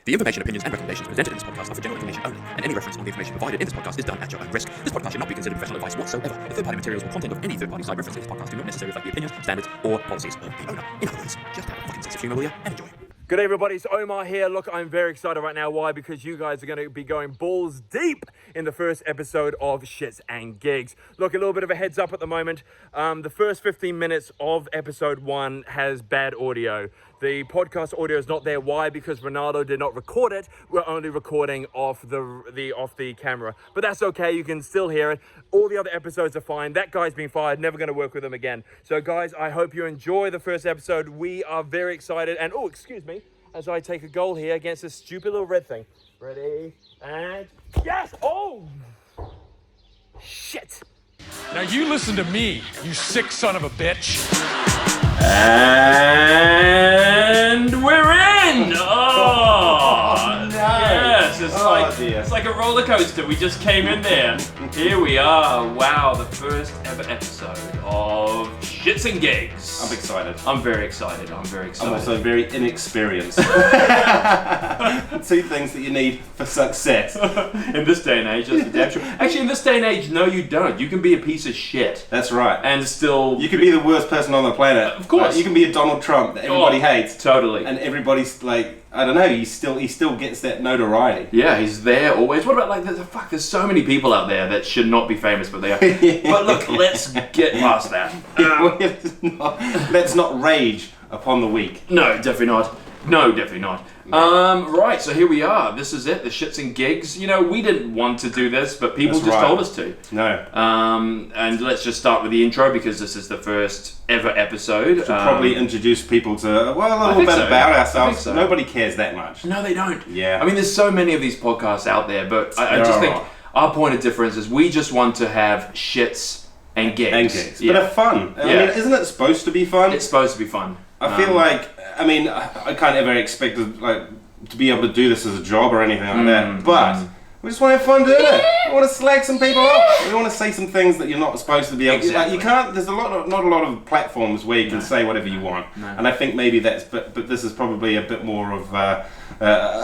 The information, opinions, and recommendations presented in this podcast are for general information only, and any reference on the information provided in this podcast is done at your own risk. This podcast should not be considered professional advice whatsoever. The third-party materials or content of any third-party site referenced in this podcast do not necessarily reflect the opinions, standards, or policies of the owner. In other words, just have a fucking sense of humor, will ya, and enjoy. Good day, everybody. It's Omar here. Look, I'm very excited right now. Why? Because you guys are going to be going balls deep in the first episode of Shits and Gigs. Look, a little bit of a heads up at the moment. The first 15 minutes of episode 1 has bad audio. The podcast audio is not there. Why? Because Ronaldo did not record it. We're only recording off the camera. But that's okay. You can still hear it. All the other episodes are fine. That guy's been fired. Never going to work with him again. So, guys, I hope you enjoy the first episode. We are very excited. And, oh, excuse me, as I take a goal here against this stupid little red thing. Ready? And yes! Oh! Shit! Now you listen to me, you sick son of a bitch. And we're in! Oh, no. Yes, it's like a roller coaster. We just came in there. Here we are. Wow, the first ever episode of Shits and Gigs. I'm excited. I'm very excited. I'm also very inexperienced. Two things that you need for success. In this day and age, that's the damn true. Actually, in this day and age, no, you don't. You can be a piece of shit. That's right. And still... You can be the worst person on the planet. Of course. You can be a Donald Trump that everybody hates. Totally. And everybody's like, I don't know, he still gets that notoriety. Yeah, he's there always. What about, like, there's so many people out there that should not be famous, but they are. But look, let's get past that. Let's not rage upon the weak. No, definitely not. Right, so here we are. This is it, the Shits and Gigs. You know, we didn't want to do this, but people told us to. No. And let's just start with the intro, because this is the first ever episode. Should probably introduce people to, a little bit about ourselves. So. Nobody cares that much. No, they don't. Yeah. I mean, there's so many of these podcasts out there, but I just think our point of difference is we just want to have shits and gigs. Yeah. But they're fun. I mean, isn't it supposed to be fun? It's supposed to be fun. I feel like, I mean, I can't ever expect to be able to do this as a job or anything like that, but we just want to have fun doing it. We want to slag some people up. We want to say some things that you're not supposed to be able to. Like, you can't, there's not a lot of platforms where you can say whatever you want. No. And I think maybe but this is probably a bit more of a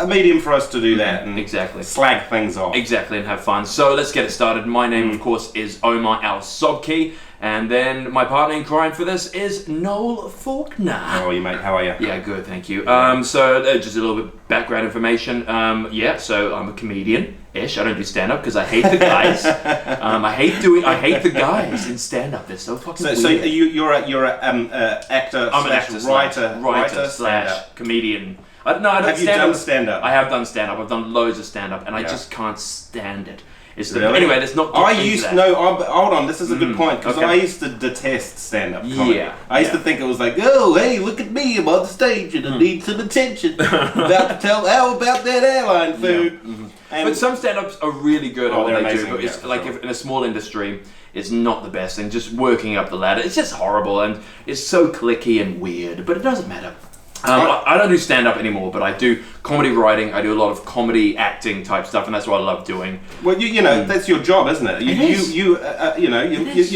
medium for us to do that and slag things off. Exactly, and have fun. So let's get it started. My name, of course, is Omar Al-Sobki. And then my partner in crime for this is Noel Faulkner. How are you, mate? How are you? Yeah, good, thank you. So just a little bit of background information. So I'm a comedian-ish. I don't do stand-up because I hate the guys. I hate the guys in stand-up. They're so fucking weird. So you're a actor. I'm an actor writer slash comedian. I don't have you done stand-up? I have done stand-up. I've done loads of stand-up, and I just can't stand it. Really? Anyway, let's not get into that. Hold on, this is a good point, because I used to detest stand-up comedy. Yeah. I used to think it was like, oh, hey, look at me, I'm on the stage and I need some attention. About to tell how about that airline food. Yeah. Mm-hmm. But some stand-ups are really good at what they amazing, do, but it's like if in a small industry, it's not the best, and just working up the ladder, it's just horrible, and it's so cliquey and weird, but it doesn't matter. I don't do stand-up anymore, but I do comedy writing. I do a lot of comedy acting type stuff, and that's what I love doing. Well, you know, that's your job, isn't it? You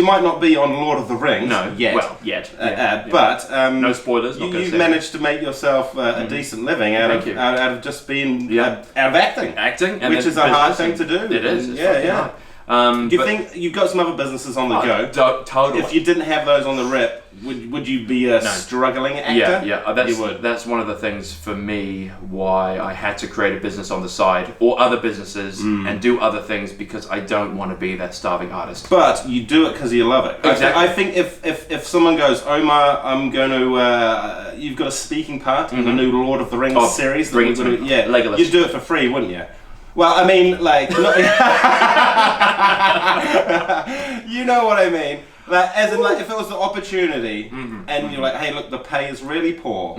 might not be on Lord of the Rings yet. Well, yet. But no spoilers. You've managed to make yourself a decent living out of just being out of acting. Which is a hard thing to do. It is. Yeah. Do you think you've got some other businesses on the go? Totally. If you didn't have those on the rip, would you be a struggling actor? Yeah. That's one of the things for me why I had to create a business on the side or other businesses and do other things, because I don't want to be that starving artist. But you do it because you love it. Exactly. I think if someone goes, Omar, I'm going to, you've got a speaking part in the new Lord of the Rings series. Legolas. You'd do it for free, wouldn't you? Well, I mean, like, you know what I mean. Like, as in, like, if it was the opportunity, and you're like, hey, look, the pay is really poor.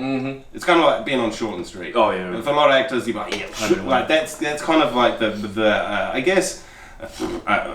It's kind of like being on Shortland Street. Oh yeah. With a lot of actors, you're like, like that's kind of like the I guess.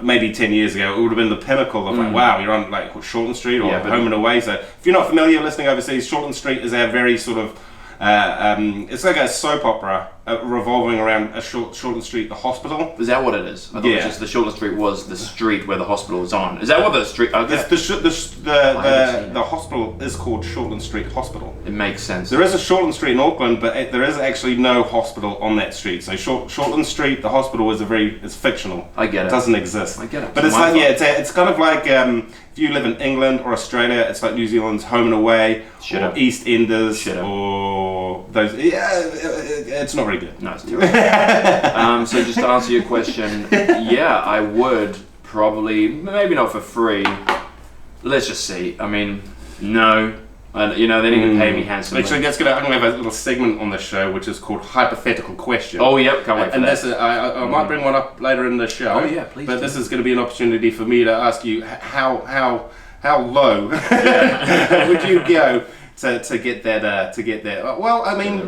Maybe 10 years ago, it would have been the pinnacle of like, wow, you're on like Shortland Street or Home and Away. So if you're not familiar listening overseas, Shortland Street is our very sort of, it's like a soap opera revolving around a Shortland Street, the hospital. Is that what it is? I thought it was just the Shortland Street was the street where the hospital was on. Is that what the street? Okay. The hospital is called Shortland Street Hospital. It makes sense. There is a Shortland Street in Auckland, but there is actually no hospital on that street. So Shortland Street, the hospital, it's fictional. I get it. It doesn't exist. I get it. But it's like, it's kind of like if you live in England or Australia, it's like New Zealand's Home and Away, or East Enders, or those. Yeah, it's not very good. No, it's terrible. So just to answer your question, yeah, I would probably, maybe not for free. Let's just see. I mean, no. They need to pay me handsomely. Actually, I'm going to have a little segment on this show which is called Hypothetical Question. Oh, yep, can't wait for that. I might bring one up later in the show. Oh, yeah, please. But this is going to be an opportunity for me to ask you how low would you go to get that? Well, I mean,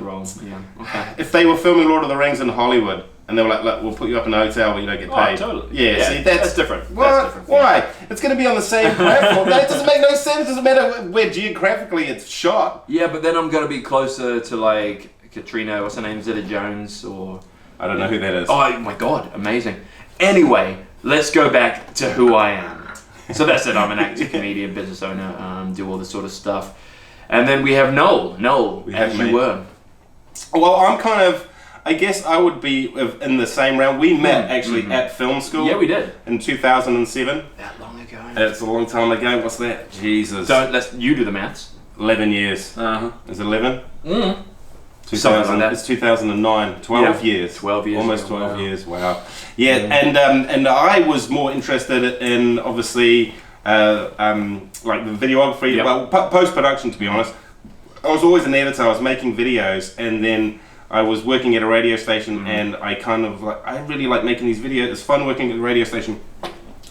if they were filming Lord of the Rings in Hollywood, and they were like, look, we'll put you up in a hotel, but you don't get paid. Oh, totally. Yeah, see, that's different. That's different. Why? It's going to be on the same platform. That doesn't make no sense. It doesn't matter where geographically it's shot. Yeah, but then I'm going to be closer to, like, Katrina, what's her name, Zeta-Jones, or... I don't know who that is. Oh, my God, amazing. Anyway, let's go back to who I am. So that's it. I'm an actor, comedian, business owner, do all this sort of stuff. And then we have Noel. Noel, as you were. Well, I'm kind of... I guess I would be in the same round. We met actually at film school. Yeah, we did. In 2007. That long ago. It's a long time ago. What's that? Jesus. You do the maths. 11 years. Uh-huh. Is it 11? Mm. 2000, like that. It's 2009. 12 years. 12 years. Almost 12 years. Wow. Yeah, and I was more interested in obviously like the videography, well, post-production to be honest. I was always an editor. I was making videos, and then I was working at a radio station, and I really like making these videos. It's fun working at the radio station.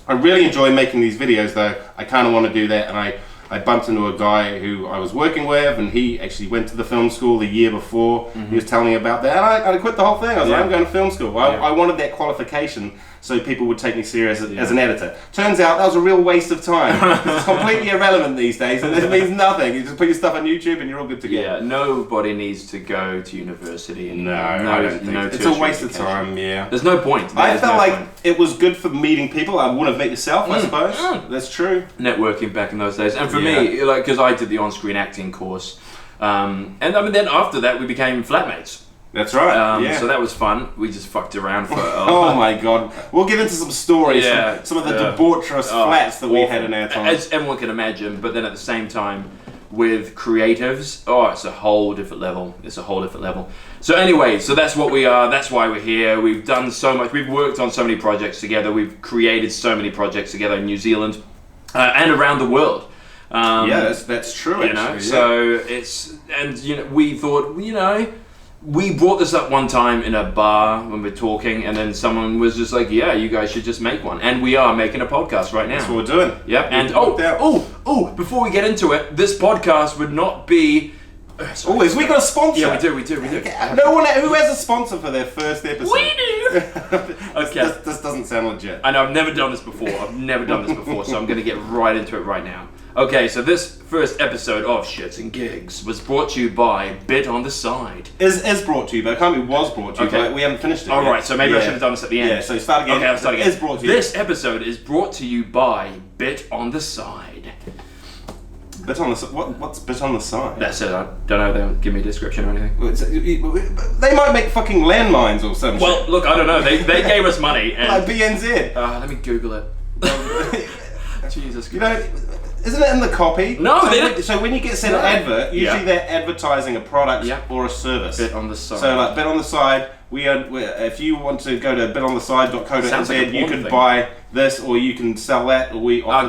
I really enjoy making these videos though. I kind of want to do that, and I bumped into a guy who I was working with, and he actually went to the film school the year before. He was telling me about that, and I quit the whole thing. I was like, I'm going to film school. I wanted that qualification so people would take me serious as an editor. Turns out that was a real waste of time. It's completely irrelevant these days, and it means nothing. You just put your stuff on YouTube and you're all good to go. Yeah, nobody needs to go to university anymore. No, I don't think it's a waste of time, yeah. There's no point. I felt like it was good for meeting people. I want to meet yourself, I suppose. That's true. Networking back in those days. And for me, like, because I did the on-screen acting course, and I mean, then after that we became flatmates. That's right. So that was fun. We just fucked around for. Oh my god! We'll get into some stories. Some of the debaucherous flats that we had in our time. As everyone can imagine, but then at the same time, with creatives, it's a whole different level. So anyway, so that's what we are. That's why we're here. We've done so much. We've worked on so many projects together. We've created so many projects together in New Zealand and around the world. That's true. Actually, so we thought, we brought this up one time in a bar when we were talking, and then someone was just like, yeah, you guys should just make one. And we are making a podcast right now. That's what we're doing. Yep. And before we get into it, this podcast would not be... Has we got a sponsor? Yeah, we do. No one who has a sponsor for their first episode. We do! Okay. This doesn't sound legit. I know, I've never done this before, so I'm going to get right into it right now. Okay, so this first episode of Shits and Gigs was brought to you by Bit on the Side. Is brought to you, but it can't be was brought to you, but we haven't finished it yet. Alright, so maybe I should have done this at the end. Yeah, so start again. Okay, I'll start again. Is brought to you. This episode is brought to you by Bit on the Side. Bit on the side? What's Bit on the Side? That's it, I don't know, they don't give me a description or anything. They might make fucking landmines or something. Well, look, I don't know, they gave us money. And, like BNZ. Let me Google it. Jesus Christ. Isn't it in the copy? No, so when you get sent an advert, usually they're advertising a product or a service. Bit on the Side. So like Bit on the Side, if you want to go to bitonthe.co.nz, like you could buy this or you can sell that, or we offer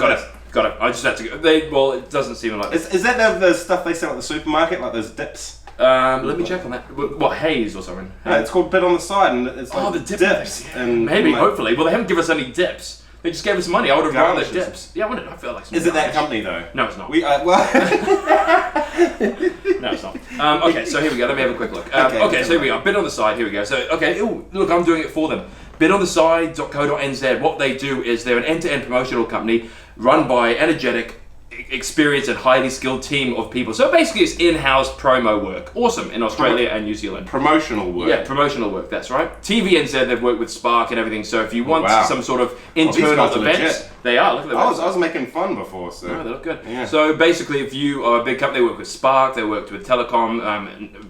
Got it. I just had to go. It doesn't seem like this. Is that the stuff they sell at the supermarket, like those dips? Let me check on that. What, Haze or something? No, it's called Bit on the Side, and it's like the dips. And maybe, hopefully. Well, they haven't given us any dips. They just gave us money. I would have rather dips. Yeah, I feel like some Is it that company though? No, it's not. No, it's not. Okay, so here we go. Let me have a quick look. Okay, so here we are. Bit on the Side. Here we go. So, look, I'm doing it for them. Bitonthe.co.nz. What they do is they're an end-to-end promotional company run by energetic, experienced and highly skilled team of people. So basically it's in-house promo work. Awesome in Australia and New Zealand. Promotional work. Yeah, promotional work, that's right. TVNZ, they've worked with Spark and everything, so if you want some sort of internal guys are events, legit. they are. Look at them. I was making fun before, so. No, they look good. Yeah. So basically, if you are a big company, they work with Spark, they worked with Telecom,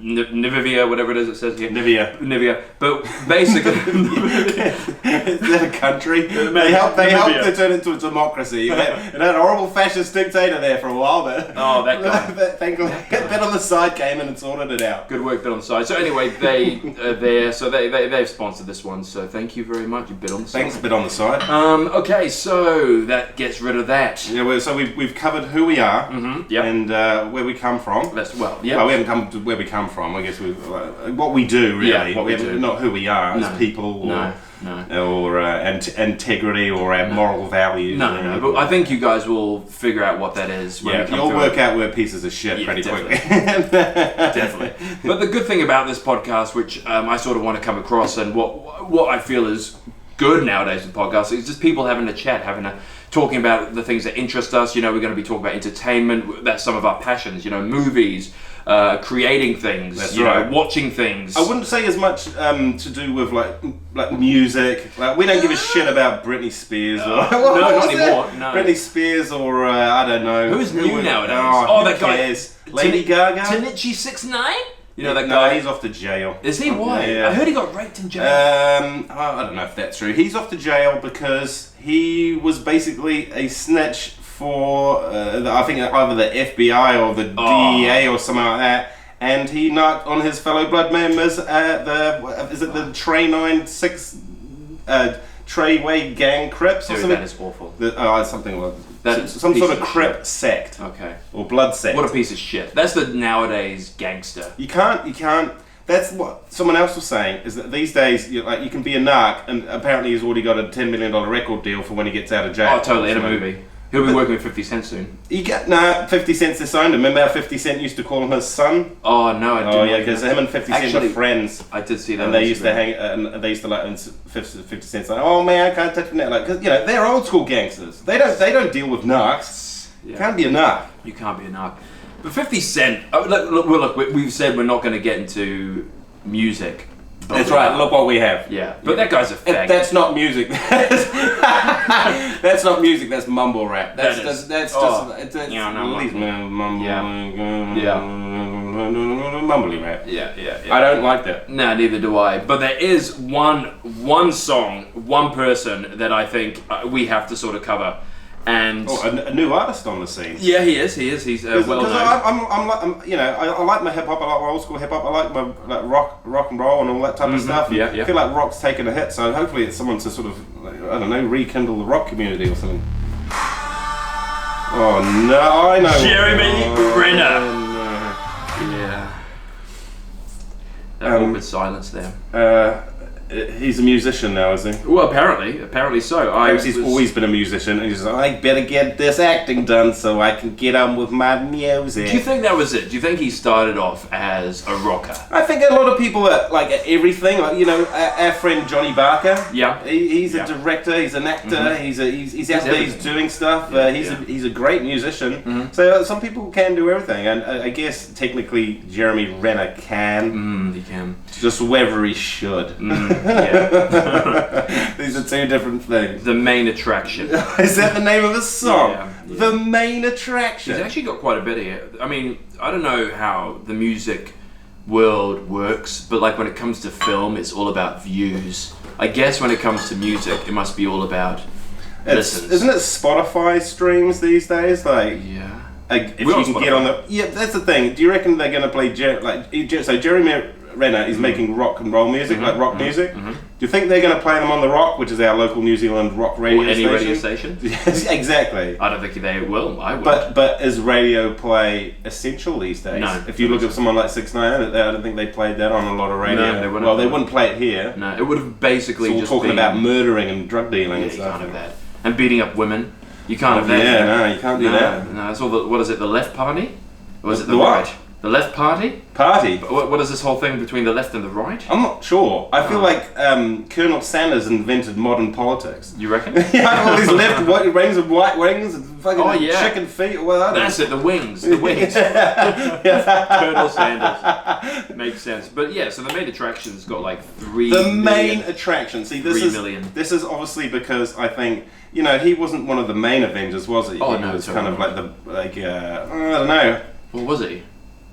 Nivea, whatever it is it says here. Nivea. But basically... Is that a country? They helped to turn it into a democracy. It had a horrible fascist dictator there for a while, but... Oh, that guy. Thankfully, Bit on the Side came in and sorted it out. Good work, Bit on the Side. So anyway, they are there, so they've sponsored this one, so thank you very much, Bit on the Side. Thanks, Bit on the Side. Okay, so that gets rid of that. Yeah, so we've covered who we are and where we come from. We haven't come to where we come from. I guess what we do really. Yeah, what we do. Not who we are as people or integrity or our moral values. No. But I think you guys will figure out what that is. When You'll work out we're pieces of shit pretty quickly. Definitely. But the good thing about this podcast, which I sort of want to come across, and what I feel is good nowadays with podcasts, is just people having a chat, talking about the things that interest us. We're going to be talking about entertainment. That's some of our passions. Movies, creating things. That's right. Watching things. I wouldn't say as much to do with like music. Like we don't give a shit about Britney Spears. No, not anymore. No. Britney Spears or I don't know. Who's new nowadays? That guy. Lady Gaga. Tanichi 6ix9ine. That guy. No, he's off to jail. Is he? Why? Yeah. I heard he got raped in jail. I don't know if that's true. He's off to jail because he was basically a snitch for I think either the FBI or the DEA or something like that, and he knocked on his fellow blood members at the Trey 96 Treyway Gang Crips or something. That is awful. Something like that. Some sort of Crip sect. Okay. Or blood sect. What a piece of shit. That's the nowadays gangster. You can't. That's what someone else was saying, is that these days you can be a narc, and apparently he's already got a $10 million record deal for when he gets out of jail. Oh, totally, in a movie. He'll be working with 50 Cent soon. 50 Cent's disowned him. Remember how 50 Cent used to call him his son? Oh, no, I didn't. Oh, yeah, because him and 50 Cent were friends. I did see that. And they used to hang, and they used to and 50 Cent's like, oh man, I can't touch him now. Because, they're old school gangsters. They don't deal with narcs. Yeah. You can't be a narc. You can't be a narc. But 50 Cent, look, we've said we're not going to get into music. That's right, look what we have. Yeah, but that guy's a fag. That's not music. That's not music, that's mumble rap. That's just mumbly rap. Yeah. I don't like that. No, neither do I. But there is one song, one person that I think we have to sort of cover. And a new artist on the scene. Yeah, he is. He's well known. Because I like my hip hop. I like my old school hip hop. I like my rock and roll and all that type of stuff. Yeah. I feel like rock's taken a hit, so hopefully it's someone to sort of rekindle the rock community or something. Oh no, I know. Jeremy Renner. No. Yeah. That awkward silence there. He's a musician now, is he? Well, apparently so. He's always been a musician, and he's like, I better get this acting done so I can get on with my music. Do you think that was it? Do you think he started off as a rocker? I think a lot of people at everything, our friend Johnny Barker. Yeah. He's a director. He's an actor. Mm-hmm. He's out there. He's doing stuff. He's a great musician. Mm-hmm. So some people can do everything, and I guess technically Jeremy Renner can. He can. Just whether he should. Yeah. These are two different things. The Main Attraction. Is that the name of a song? Yeah. The Main Attraction. He's actually got quite a bit here. I mean, I don't know how the music world works, but when it comes to film, it's all about views. I guess when it comes to music, it must be all about listens. Isn't it Spotify streams these days? Yeah. If you can get on the... Yeah, that's the thing. Do you reckon they're going to play... So Jeremy Renner is making rock and roll music, rock music. Mm-hmm. Do you think they're going to play them on The Rock, which is our local New Zealand rock radio station? Or any radio station? Yes, exactly. I don't think they will. I would. But is radio play essential these days? No. If you look at someone like 6ix9ine, I don't think they played that on a lot of radio. No, they wouldn't. Well, they wouldn't play it here. No, it would have basically just talking about murdering and drug dealing and stuff. You can't have that. And beating up women. You can't have that. Yeah, no, you can't do that. No, it's all what is it, the left party? Or is it the what? right? The left party? Party. What is this whole thing between the left and the right? I'm not sure. I feel like Colonel Sanders invented modern politics. You reckon? Yeah, all these left wings and white wings and fucking chicken feet. Well, that's it. The wings. The wings. Colonel Sanders. Makes sense. But yeah, so the main attraction's got like 3 The million. main attraction. See, this 3 is million. This is obviously because I think he wasn't one of the main Avengers, was he? Oh, he no, was totally kind of like I don't know. What was he?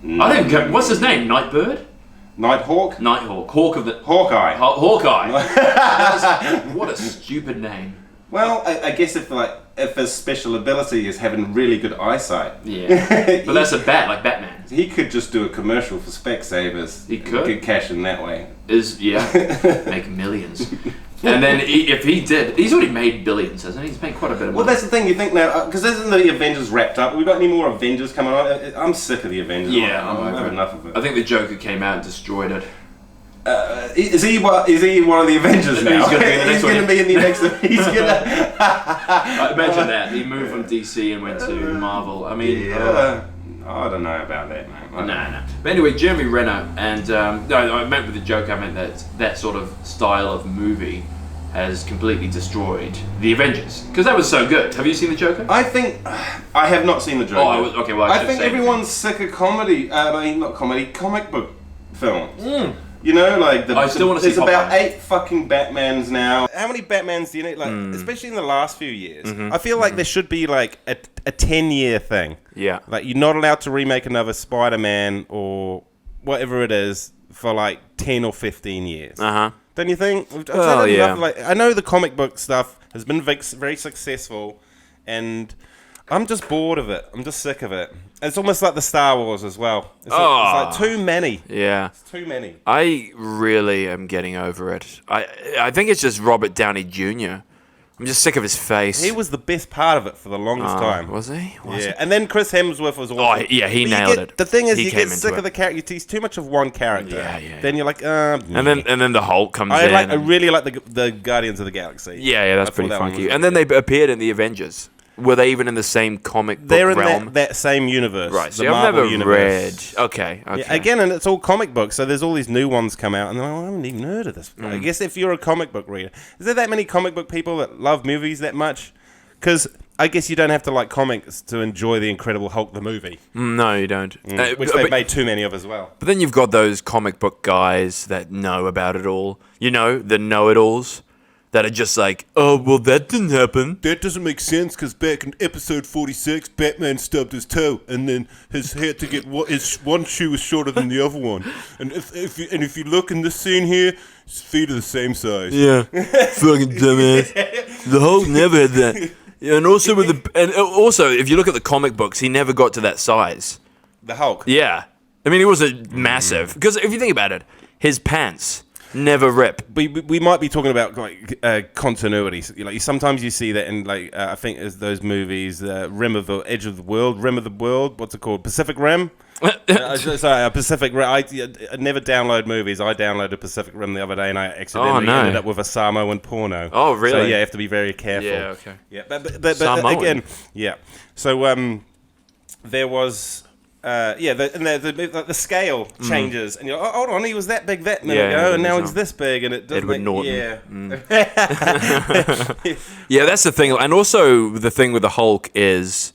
I don't get. What's his name? Nightbird? Nighthawk? Nighthawk. Hawk of the. Hawkeye. Hawkeye. What a stupid name. Well, I guess if his special ability is having really good eyesight. Yeah. But that's a bat, like Batman. He could just do a commercial for Specsavers. He could cash in that way. Make millions. And then if he did, he's already made billions, hasn't he? He's made quite a bit of money. Well, that's the thing. You think now, because isn't the Avengers wrapped up? We got any more Avengers coming on? I'm sick of the Avengers. Yeah, I've had enough of it. I think the Joker came out and destroyed it. Is he one of the Avengers now? He's going to be in the next one. He's going to be in the next. He's going to. Imagine that. He moved from DC and went to Marvel. I mean, yeah. I don't know about that, man. No. But anyway, Jeremy Renner and no, I meant with the Joker. I meant that sort of style of movie has completely destroyed the Avengers because that was so good. Have you seen the Joker? I think I have not seen the Joker. Oh, okay. Well, I think everyone's sick of comedy. Not comedy, comic book films. You know, like I still want to see. There's about 8 fucking Batmans now. How many Batmans do you need? Like, especially in the last few years, I feel like there should be like a 10-year thing. Yeah. Like you're not allowed to remake another Spider-Man or whatever it is for like 10 or 15 years. Don't you think? Yeah. Like, I know the comic book stuff has been very successful, and I'm just bored of it. I'm just sick of it. It's almost like the Star Wars as well. It's like too many. Yeah. It's too many. I really am getting over it. I think it's just Robert Downey Jr. I'm just sick of his face. He was the best part of it for the longest time. Was he? Yeah. And then Chris Hemsworth was awesome. Oh, yeah, he nailed it. The thing is, He you came get into sick it. of the character. He's too much of one character. Yeah. Then you're like, And then the Hulk comes in. I really like the Guardians of the Galaxy. Yeah, that's I thought pretty that one funky. was And then they appeared in the Avengers. Were they even in the same comic book They're in realm? that same universe. Right, the so I've Marvel never universe. read. Okay. Yeah, again, and it's all comic books, so there's all these new ones come out, and they're like, I haven't even heard of this. I guess if you're a comic book reader, is there that many comic book people that love movies that much? Because I guess you don't have to like comics to enjoy the Incredible Hulk the movie, No, you don't. which they've made too many of as well. But then you've got those comic book guys that know about it all. You know, the know-it-alls that are just like, oh, well, that didn't happen. That doesn't make sense because back in episode 46, Batman stubbed his toe, and then his had to get his one shoe was shorter than the other one. And if you look in this scene here, his feet are the same size. Yeah, fucking dumbass. The Hulk never had that. Yeah, and also if you look at the comic books, he never got to that size. The Hulk. Yeah, I mean, he was a massive. Because if you think about it, his pants never rip. We might be talking about like continuity. Like sometimes you see that in like I think it's those movies, Rim of the Edge of the World, Rim of the World. What's it called? Pacific Rim. Sorry, Pacific Rim. I never download movies. I downloaded Pacific Rim the other day, and I accidentally ended up with a Samoan porno. Oh, really? So yeah, you have to be very careful. Yeah, okay. Yeah, but Samoan. again, yeah. So there was. The scale changes, and you're like, oh, hold on, he was that big that minute ago, and now he's this big, and it doesn't Edward Norton. Yeah. Yeah, that's the thing. And also the thing with the Hulk is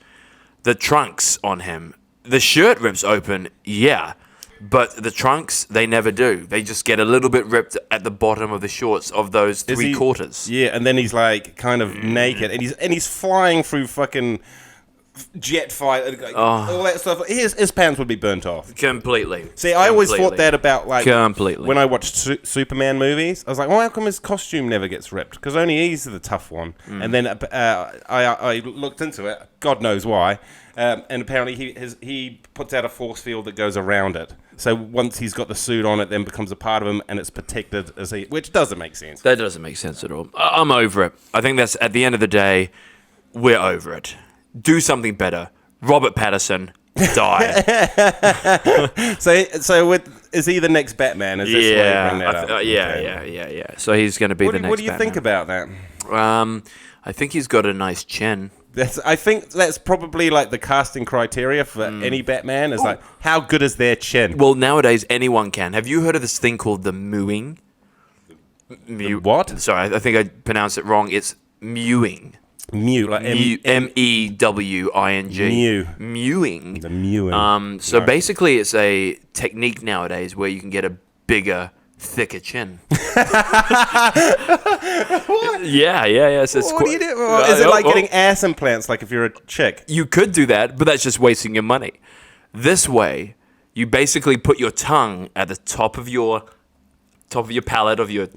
the trunks on him. The shirt rips open, yeah, but the trunks, they never do. They just get a little bit ripped at the bottom of the shorts of those 3/4. Yeah, and then he's like kind of naked, and he's flying through fucking jet fight, all that stuff. His pants would be burnt off Completely. See, I always thought that about like completely when I watched Superman movies. I was like, well, how come his costume never gets ripped? Because only he's the tough one. And then I looked into it. God knows why. And apparently he puts out a force field that goes around it. So once he's got the suit on, it then becomes a part of him, and it's protected which doesn't make sense. That doesn't make sense at all. I'm over it. I think that's at the end of the day, we're over it. Do something better. Robert Pattinson, die. So is he the next Batman? Is this why you bring that up? Yeah. So he's going to be the next What do you Batman. think about that? I think he's got a nice chin. I think that's probably like the casting criteria for any Batman is like, how good is their chin? Well, nowadays anyone can. Have you heard of this thing called the mewing? What? Sorry, I think I pronounced it wrong. It's mewing. Mew, like M-E-W-I-N-G. Mew. Mewing. The mewing. So basically, it's a technique nowadays where you can get a bigger, thicker chin. What? Yeah. So it's What do you do? Is it like getting ass implants, like if you're a chick? You could do that, but that's just wasting your money. This way, you basically put your tongue at the top of your palate of your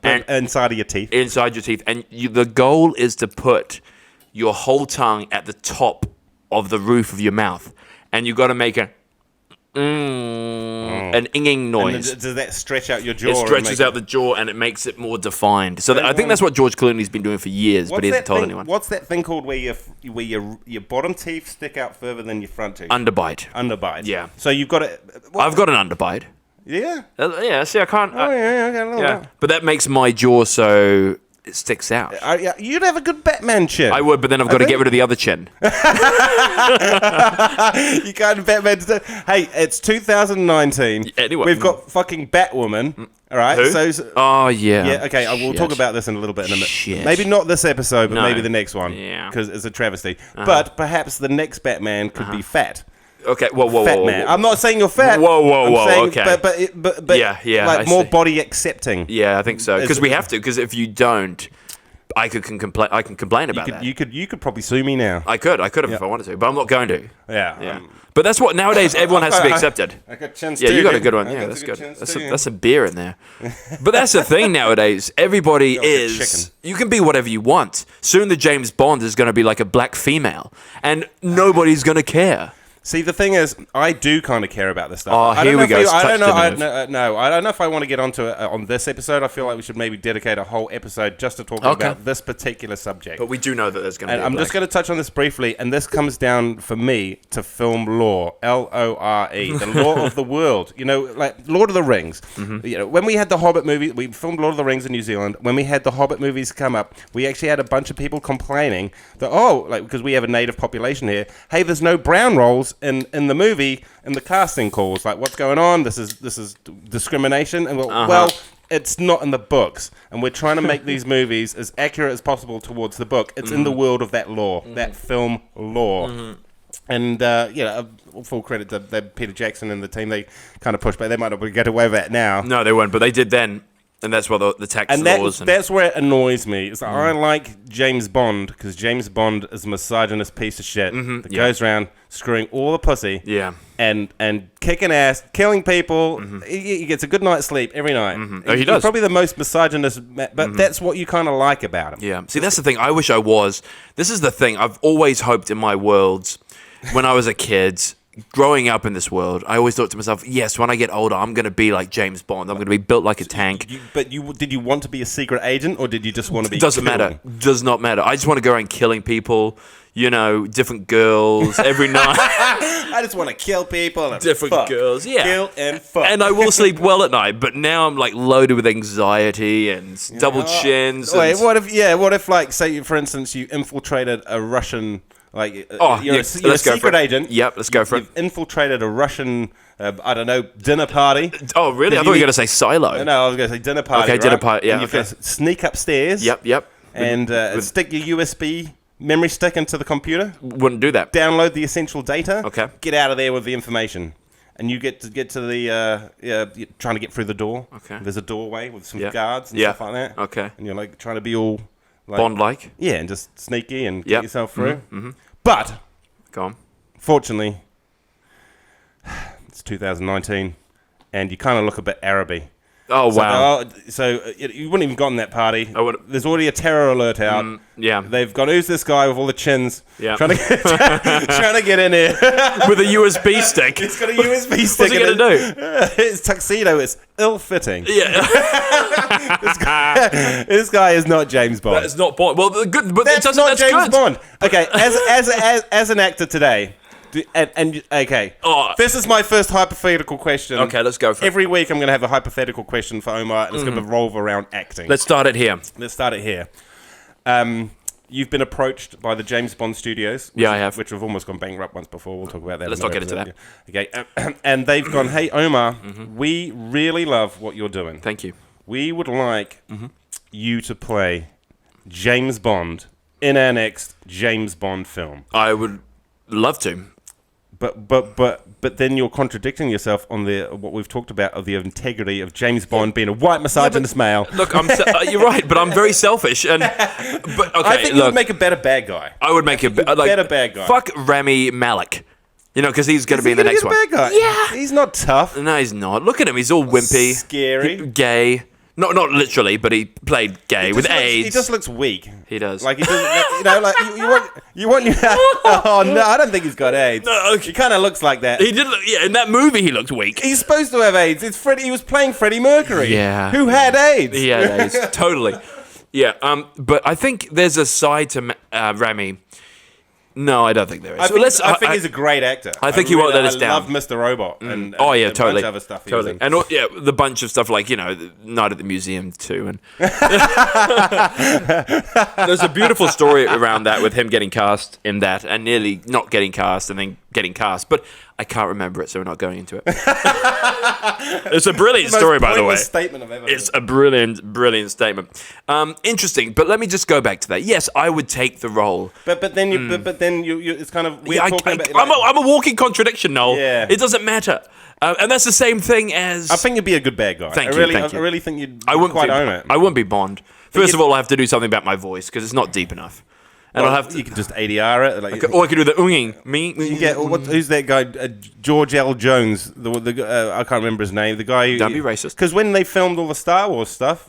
Inside of your teeth. inside your teeth, and the goal is to put your whole tongue at the top of the roof of your mouth, and you got to make an inging noise. And does that stretch out your jaw? It stretches out the jaw and it makes it more defined. So I think that's what George Clooney's been doing for years, but he hasn't told anyone. What's that thing called where your bottom teeth stick out further than your front teeth? Underbite. Underbite. Yeah. So you've got it. I've got an underbite. Yeah. Yeah, see, I can't. Okay, a little bit. But that makes my jaw so it sticks out. You'd have a good Batman chin. I would, but then I've got to get rid of the other chin. You can't Batman. Hey, it's 2019. Anyway. We've got fucking Batwoman. All right. Who? So. Oh, yeah. Yeah, okay, I will Shit. talk about this in a little bit in a minute. Shit. Maybe not this episode, but No. maybe the next one. Yeah. Because it's a travesty. But perhaps the next Batman could be fat. Okay, whoa. Fat man. I'm not saying you're fat. Whoa, I'm saying, okay. But Yeah, like I more see. body accepting. Yeah, I think so. Because we have to. Because if you don't, I can complain about that. You could probably sue me now. I could have if I wanted to, but I'm not going to. Yeah. But that's what nowadays everyone has to be accepted. I got chins Yeah, too, you got a dude. good one. I Yeah, got that's some good. chins That's too, that's a beer in there. But that's the thing nowadays. Everybody Got like a is. chicken. You can be whatever you want. Soon the James Bond is going to be like a black female, and nobody's going to care. See, the thing is, I do kind of care about this stuff. Oh, I don't here know we if go. It's I don't know. touched a No, I don't know if I want to get onto it on this episode. I feel like we should maybe dedicate a whole episode just to talking about this particular subject. But we do know that there's going to be. And I'm just going to touch on this briefly, and this comes down for me to film lore, Lore, the lore of the world. You know, like Lord of the Rings. Mm-hmm. You know, when we had the Hobbit movie, we filmed Lord of the Rings in New Zealand. When we had the Hobbit movies come up, we actually had a bunch of people complaining that because we have a native population here. Hey, there's no brown rolls in the movie. In the casting calls, like what's going on? This is discrimination, and well, it's not in the books, and we're trying to make these movies as accurate as possible towards the book. It's in the world of that lore, that film lore. And full credit to Peter Jackson and the team. They kind of pushed back. They might not get away with that now. No, they won't, but they did then. And that's what the tax And laws. that's where it annoys me. It's like, I like James Bond because James Bond is a misogynist piece of shit that goes around screwing all the pussy. Yeah. And kicking ass, killing people. He gets a good night's sleep every night. Oh, he does. He's probably the most misogynist, but that's what you kind of like about him. Yeah. See, that's the thing. I wish I was. This is the thing. I've always hoped in my worlds when I was a kid. Growing up in this world, I always thought to myself, yes, when I get older, I'm going to be like James Bond. I'm going to be built like a tank. Did you want to be a secret agent, or did you just want to be? Doesn't matter. Does not matter. I just want to go around killing people. You know, different girls every night. I just want to kill people. And Different fuck. girls, yeah. Kill and fuck. And I will sleep well at night. But now I'm like loaded with anxiety and double chins. Wait, and- what if, like, say, for instance, you infiltrated a Russian, like, you're a secret agent. Yep, let's go for it. You've infiltrated a Russian, I don't know, dinner party. Oh, really? I thought you were going to say silo. No, I was going to say dinner party. Okay, dinner right? party, yeah, And you okay. can sneak upstairs. Yep. And stick your USB memory stick into the computer. Wouldn't do that. Download the essential data. Okay. Get out of there with the information. And you get to the you're trying to get through the door. Okay. There's a doorway with some Yeah. guards and Yeah. stuff like that. Okay. And you're like trying to be all like, Bond-like. Yeah, and just sneaky and get Yep. yourself through. But Go on. fortunately, it's 2019, and you kind of look a bit Araby. Oh, wow. So you wouldn't even gotten that party. I would've- There's already a terror alert out. Yeah. They've gone, who's this guy with all the chins? Yeah. Trying to get in here. With a USB stick. He's got a USB stick. What's he going to do? His tuxedo is ill-fitting. Yeah. This guy is not James Bond. That's not Bond. Well, good, but That's that's not James good. Bond. Okay, as an actor today, okay. Oh. This is my first hypothetical question. Okay, let's go for it. Every week I'm going to have a hypothetical question for Omar, and it's going to revolve around acting. Let's start it here. Let's start it here. you've been approached by the James Bond studios. Yeah, I have. Which have almost gone bankrupt once before. We'll talk about that. Let's not get into that. Okay, and they've gone, hey, Omar, we really love what you're doing. Thank you. We would like you to play James Bond in our next James Bond film. I would love to. But then you're contradicting yourself on what we've talked about of the integrity of James Bond being a white misogynist male. Look, you're right, but I'm very selfish. But okay, I think you would make a better bad guy. I would make a better bad guy. Fuck Rami Malek. Because he's going to be in the next one. Bad guy? Yeah. He's not tough. No, he's not. Look at him. He's all wimpy. Scary. Gay. Not literally, but he played gay with AIDS. He just looks weak. He does. Like he doesn't, like you want. Oh no, I don't think he's got AIDS. No, okay. He kind of looks like that. He did. In that movie, he looked weak. He's supposed to have AIDS. It's Freddie. He was playing Freddie Mercury. Yeah. Who had AIDS? He had AIDS. Totally. Yeah. But I think there's a side to Rami. No, I don't think there is. I think he's a great actor. I think he won't let us down. I love Mr. Robot and totally. a bunch of other stuff he was in. And the bunch of stuff like Night at the Museum too. And there's a beautiful story around that with him getting cast in that and nearly not getting cast and then getting cast. But I can't remember it, so we're not going into it. It's a brilliant story, by the way. Statement I've ever It's a brilliant statement. Interesting, but let me just go back to that. Yes, I would take the role. But then you it's kind of we're talking about. I'm a walking contradiction, Noel. Yeah. It doesn't matter, and that's the same thing as. I think you'd be a good bad guy. Thank you. I really think you'd quite own it. I wouldn't be Bond. First of all, I have to do something about my voice because it's not deep enough. And I'll have to. You can just ADR it, or I could do the unging. Me. Who's that guy? George L. Jones. I can't remember his name. The guy. Don't be racist. Because when they filmed all the Star Wars stuff,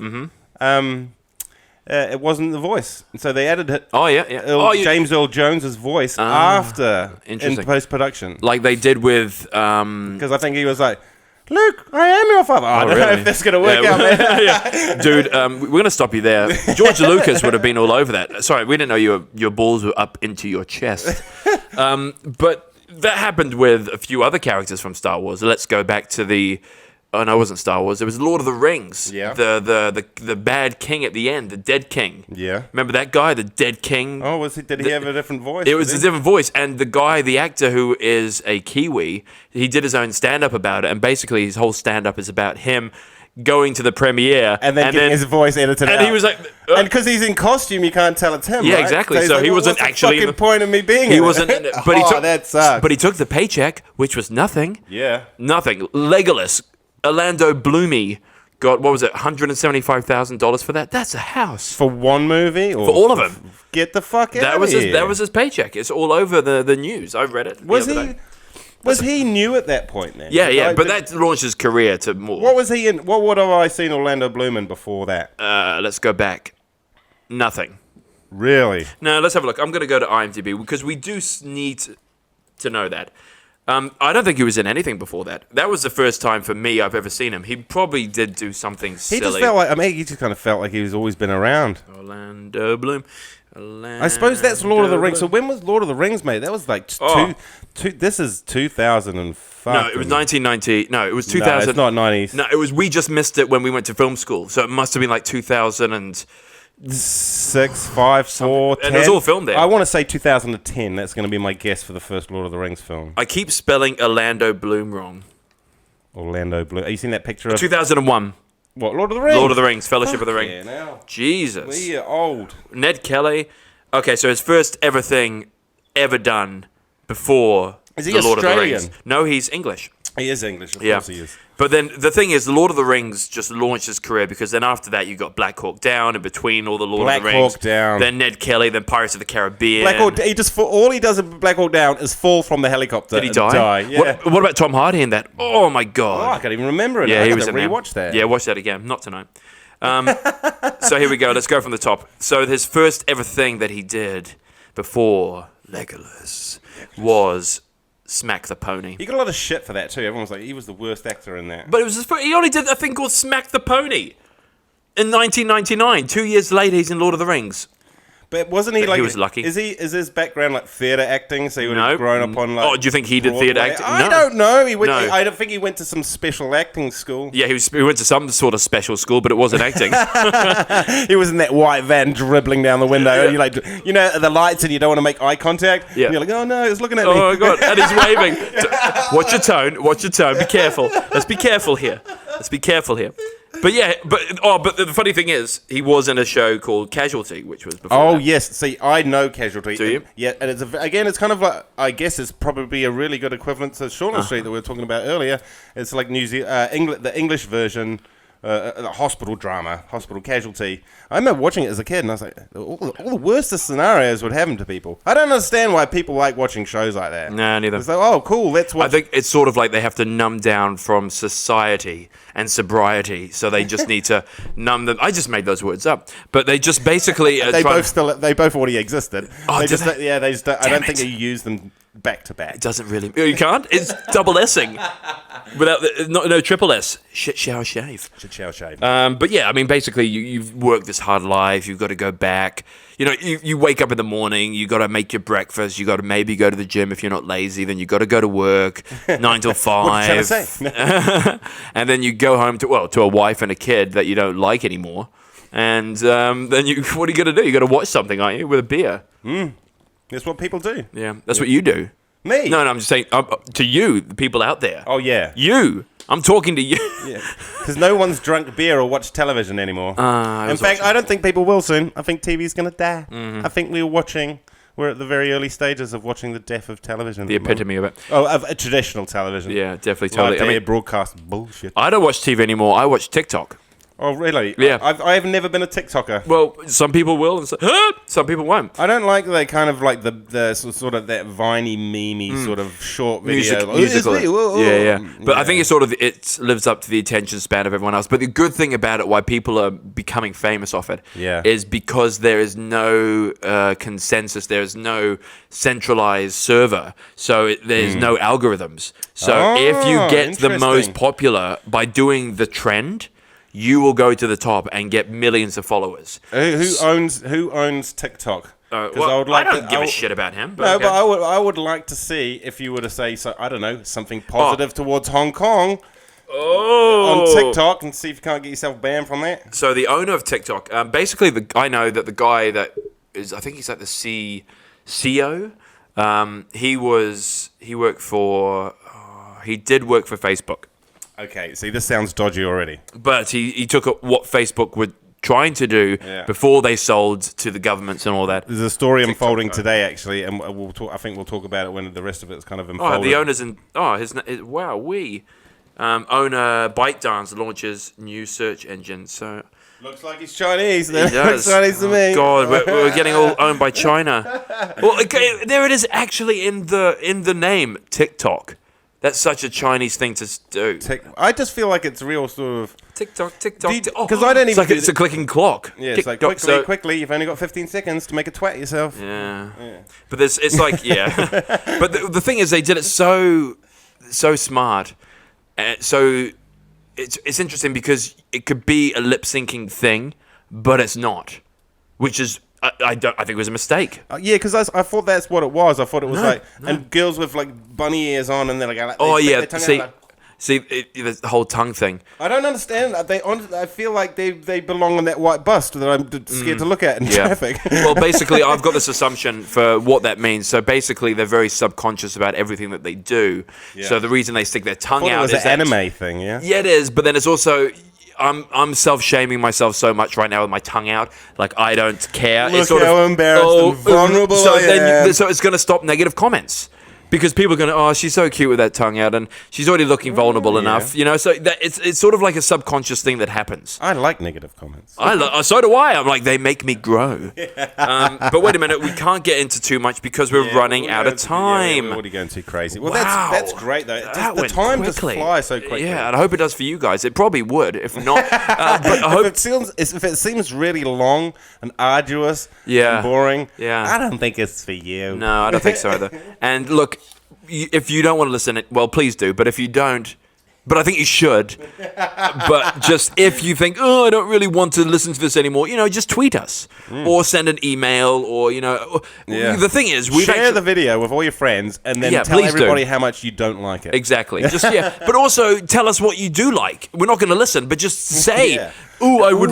it wasn't the voice, and so they added it. Oh yeah. James Earl Jones's voice after in post-production, like they did with. Because I think he was like, Luke, I am your father. I don't know if that's going to work out, man. Yeah. Dude, we're going to stop you there. George Lucas would have been all over that. Sorry, we didn't know your balls were up into your chest. But that happened with a few other characters from Star Wars. Let's go back to the... Oh, no, it wasn't Star Wars. It was Lord of the Rings. Yeah. The bad king at the end, the dead king. Yeah. Remember that guy, the dead king? Oh, did he have a different voice? It was a different voice. And the actor who is a Kiwi, he did his own stand-up about it. And basically his whole stand-up is about him going to the premiere. And then getting his voice edited out. And he was like... and because he's in costume, you can't tell it's him, Yeah, right? exactly. So he like, wasn't actually... What's the fucking point of me being He wasn't in it. But that sucks. But he took the paycheck, which was nothing. Yeah. Nothing. Legolas... Orlando Bloomy got, what was it, $175,000 for that? That's a house. For one movie? Or for all of them. Get the fuck out of here. That was his paycheck. It's all over the news. I read it. Was he new at that point then? Yeah, but that launched his career to more. What was he in? What have I seen Orlando Bloom in before that? Let's go back. Nothing. Really? No, let's have a look. I'm going to go to IMDb because we do need to know that. I don't think he was in anything before that. That was the first time for me I've ever seen him. He probably did do something silly. He just felt like, he just kind of felt like he's always been around. Orlando Bloom. I suppose that's Lord of the Rings. So when was Lord of the Rings made? That was like this is 2005. No, it was 1990. No, it was 2000. No, it's not 90s. No, it was. We just missed it when we went to film school. So it must have been like 2000 and 6, 5, 4, 10. And it was all filmed there. I want to say 2010. That's going to be my guess for the first Lord of the Rings film. I keep spelling Orlando Bloom wrong. Orlando Bloom. Have you seen that picture of 2001? What, Lord of the Rings? Lord of the Rings, Fellowship of the Ring. Yeah, now. Jesus. We are old. Ned Kelly. Okay, so his first ever thing ever done before the Lord of the Rings. No, he's English. He is English, of course he is. But then the thing is, the Lord of the Rings just launched his career because then after that you got Black Hawk Down in between all the Lord of the Rings. Black Hawk Down. Then Ned Kelly, then Pirates of the Caribbean. All he does in Black Hawk Down is fall from the helicopter. Did he die? Yeah. What about Tom Hardy in that? Oh my God. Oh, I can't even remember it. Yeah, he was in there. Rewatch that. Yeah, watch that again. Not tonight. So here we go. Let's go from the top. So his first ever thing that he did before Legolas was Smack the Pony. He got a lot of shit for that too. Everyone was like, he was the worst actor in that. But it was he only did a thing called Smack the Pony in 1999. 2 years later, he's in Lord of the Rings. But wasn't he But like? he was lucky. Is his background like theatre acting? So he would No. have grown up on like. Oh, do you think he did Broadway? theatre acting? I No. don't know. He went. No. I don't think he went to some special acting school. Yeah, he went to some sort of special school, but it wasn't acting. He was in that white van dribbling down the window, and you're like, the lights, and you don't want to make eye contact. Yeah. And you're like, oh no, it's looking at me. Oh my god! And he's waving. Watch your tone. Watch your tone. Be careful. Let's be careful here. But yeah, but the funny thing is, he was in a show called Casualty, which was before. Oh that. yes, see, I know Casualty. Do you? Yeah, and it's kind of like, I guess it's probably a really good equivalent to Shortland Street that we were talking about earlier. It's like the English version. Hospital drama, Hospital Casualty. I remember watching it as a kid, and I was like, all the worst of scenarios would happen to people. I don't understand why people like watching shows like that. Nah, neither. It's like, oh, cool, let's watch. I think it's sort of like they have to numb down from society and sobriety, so they just need to numb them. I just made those words up, but they just basically they both already existed. Oh, they did just they? yeah, they just. I Damn don't think it. you use them back to back. It doesn't really. You can't. It's double Sing without no triple S. Shit, shower, shave. Should shave. But yeah, I mean, basically, you've worked this hard life. You've got to go back. You wake up in the morning. You got to make your breakfast. You got to maybe go to the gym if you're not lazy. Then you got to go to work 9 till 5. What are you trying to say? And then you go home to a wife and a kid that you don't like anymore. And then what are you going to do? You got to watch something, aren't you, with a beer? That's what people do. Yeah, that's what you do. Me? No, I'm just saying to you, the people out there. Oh yeah. You. I'm talking to you. Yeah, because no one's drunk beer or watched television anymore. In fact, I don't think people will soon. I think TV's going to die. Mm-hmm. I think we're at the very early stages of watching the death of television. The epitome of it. Oh, of a traditional television. Yeah, definitely, totally. Live broadcast bullshit. I don't watch TV anymore. I watch TikTok. Oh, really? Yeah. I've never been a TikToker. Well, some people will, and some people won't. I don't like the kind of like the sort of that viney, memey sort of short video. Musical. Yeah. But Yeah. I think it lives up to the attention span of everyone else. But the good thing about it, why people are becoming famous off it, is because there is no consensus. There is no centralized server. So there's no algorithms. So if you get the most popular by doing the trend, you will go to the top and get millions of followers. Who owns TikTok? I I don't give a shit about him. But No, okay. but I would like to see if you were to say, so I don't know, something positive towards Hong Kong on TikTok, and see if you can't get yourself banned from that. So the owner of TikTok, basically, I know that the guy that is, I think he's like the CEO. He did work for Facebook. Okay, see, this sounds dodgy already. But he took up what Facebook were trying to do before they sold to the governments and all that. There's a story unfolding today, actually, and we'll talk. I think we'll talk about it when the rest of it's kind of unfolded. Oh, the owner's in. Oh, owner ByteDance launches new search engine. So looks like he's Chinese. he Looks does. Chinese to me. God, we're getting all owned by China. Well, okay, there it is, actually in the name TikTok. That's such a Chinese thing to do. I just feel like it's real sort of TikTok. because I don't It's even. like it's a clicking clock. Yeah, it's like quickly. You've only got 15 seconds to make a twat yourself. Yeah. But it's like But the thing is, they did it so smart. So it's interesting because it could be a lip syncing thing, but it's not, which is. I think it was a mistake. Yeah, because I thought that's what it was. I thought it was and girls with like bunny ears on, and they're like, their tongue out, See, the whole tongue thing. I don't understand. I feel like they belong on that white bus that I'm scared to look at in traffic. Well, basically, I've got this assumption for what that means. So basically, they're very subconscious about everything that they do. Yeah. So the reason they stick their tongue out is an anime thing, yeah? Yeah, it is. But then it's also... I'm self-shaming myself so much right now with my tongue out. Like, I don't care. Look how embarrassed and vulnerable I am. So it's going to stop negative comments. Because people are going to, she's so cute with that tongue out, and she's already looking vulnerable enough, you know. So it's sort of like a subconscious thing that happens. I like negative comments. So do I. I'm like, they make me grow. But wait a minute, we can't get into too much because we're running out of time. We're already going too crazy. Well, wow. that's great though. The went time quickly. just flies so quickly. Yeah, and I hope it does for you guys. It probably would. If not, but I hope if it seems really long and arduous and boring, I don't think it's for you. No, I don't think so either. And look, if you don't want to listen, well, please do. But if you don't, but I think you should. But just if you think, oh, I don't really want to listen to this anymore, just tweet us or send an email or, the thing is, we've share the video with all your friends and then tell everybody how much you don't like it. Exactly. But also tell us what you do like. We're not going to listen, but just say, ooh, I would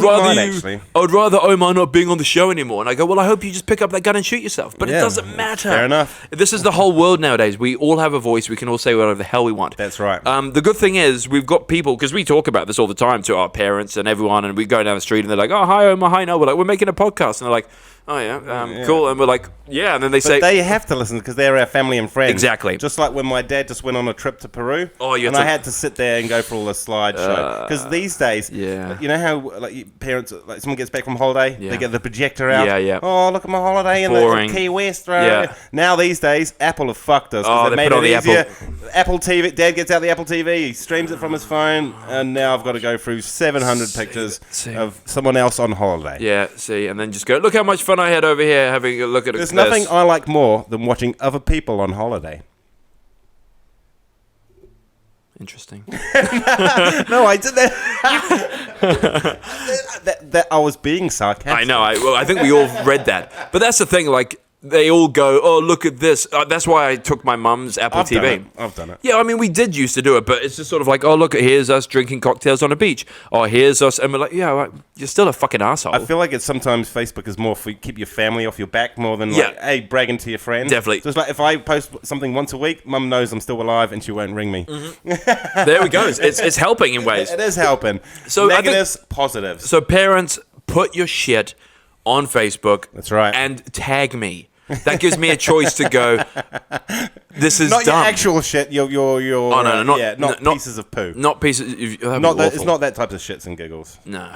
rather Omar not being on the show anymore. And I go, well, I hope you just pick up that gun and shoot yourself. But it doesn't matter. Fair enough. This is the whole world nowadays. We all have a voice. We can all say whatever the hell we want. That's right. The good thing is we've got people, because we talk about this all the time to our parents and everyone, and we go down the street and they're like, oh, hi, Omar, hi, Noel. We're like, we're making a podcast. And they're like, oh, yeah, cool. And we're like, yeah. And then they say... But they have to listen because they're our family and friends. Exactly. Just like when my dad just went on a trip to Peru. Oh, I had to sit there and go for all the slideshow. Because these days, you know how parents, someone gets back from holiday, they get the projector out. Yeah. Oh, look at my holiday in the Key West. Now these days, Apple have fucked us. Oh, they made put it on the easier. Apple TV. Dad gets out the Apple TV, he streams it from his phone, and now I've got to go through 700 pictures of someone else on holiday. Yeah, see, and then just go, look how much fun I had over here having a look at There's nothing I like more than watching other people on holiday. Interesting. No, I didn't. that I was being sarcastic. I know. I think we all read that. But that's the thing, they all go, oh, look at this. That's why I took my mum's Apple TV. I've done it. Yeah, I mean, we did used to do it, but it's just sort of like, oh, look, here's us drinking cocktails on a beach. Oh, here's us. And we're like, yeah, well, you're still a fucking asshole. I feel like it's sometimes Facebook is more for keep your family off your back more than hey, bragging to your friends. Definitely. Just like if I post something once a week, mum knows I'm still alive and she won't ring me. Mm-hmm. There we go. It's helping in ways. It is helping. So negatives, positives. So parents, put your shit on Facebook. That's right. And tag me. That gives me a choice to go, this is not dumb. Your actual shit, your not pieces of poo. Not pieces. It's not that type of shits and giggles. No,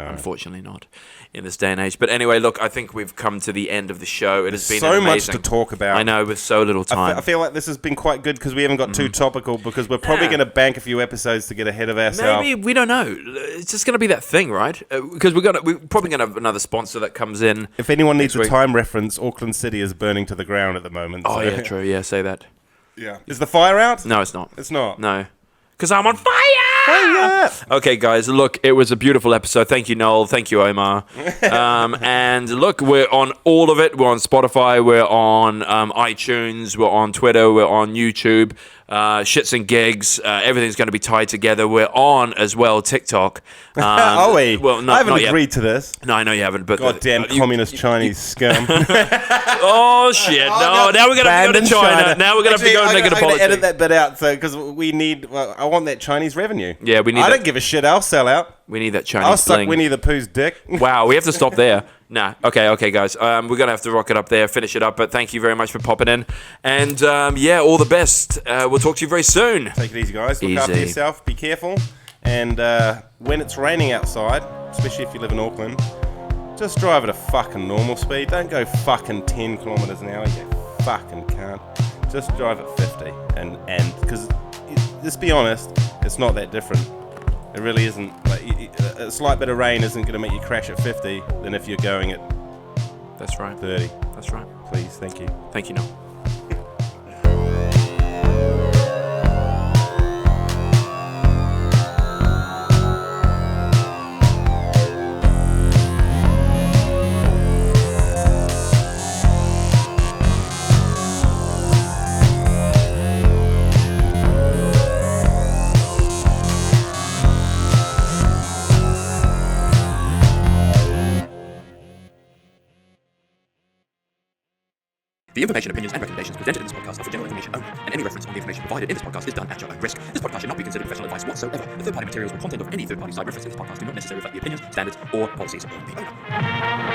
unfortunately not in this day and age. But anyway, look, I think we've come to the end of the show. It has been so amazing. much to talk about. I know, with so little time. I feel like this has been quite good because we haven't got too topical because we're probably going to bank a few episodes to get ahead of ourselves. Maybe, we don't know. It's just going to be that thing, right? Because we're probably going to have another sponsor that comes in. If anyone needs a time reference, Auckland City is burning to the ground at the moment. Oh, yeah, true. Yeah, say that. Yeah. Is the fire out? No, it's not. It's not? No. Because I'm on fire! Okay, guys, look, it was a beautiful episode. Thank you, Noel. Thank you, Omar. And look, we're on all of it. We're on Spotify. We're on iTunes. We're on Twitter. We're on YouTube. Shits and gigs. Everything's going to be tied together. We're on, as well, TikTok. Are we? Well, I haven't agreed to this. No, I know you haven't. But goddamn communist Chinese scum. Oh, shit. No, now we're going to have to go to China. Now we're going to have to go and make it a politics. I'm going to edit that bit out because we need... Well, I want that Chinese revenue. Yeah, we need I don't give a shit. I'll sell out. We need that Chinese I'll suck bling. Winnie the Pooh's dick. Wow, we have to stop there. Nah. Okay, guys. We're going to have to rock it up there, finish it up. But thank you very much for popping in. And, all the best. We'll talk to you very soon. Take it easy, guys. Look after yourself. Be careful. And when it's raining outside, especially if you live in Auckland, just drive at a fucking normal speed. Don't go fucking 10 kilometres an hour. You fucking can't. Just drive at 50. And because, let's be honest, it's not that different. It really isn't. Like, a slight bit of rain isn't going to make you crash at 50 than if you're going at... That's right. 30. That's right. Please, thank you. Thank you, Noel. The information, opinions, and recommendations presented in this podcast are for general information only, and any reference on the information provided in this podcast is done at your own risk. This podcast should not be considered professional advice whatsoever. The third-party materials or content of any third-party site referenced in this podcast do not necessarily reflect the opinions, standards, or policies of the owner.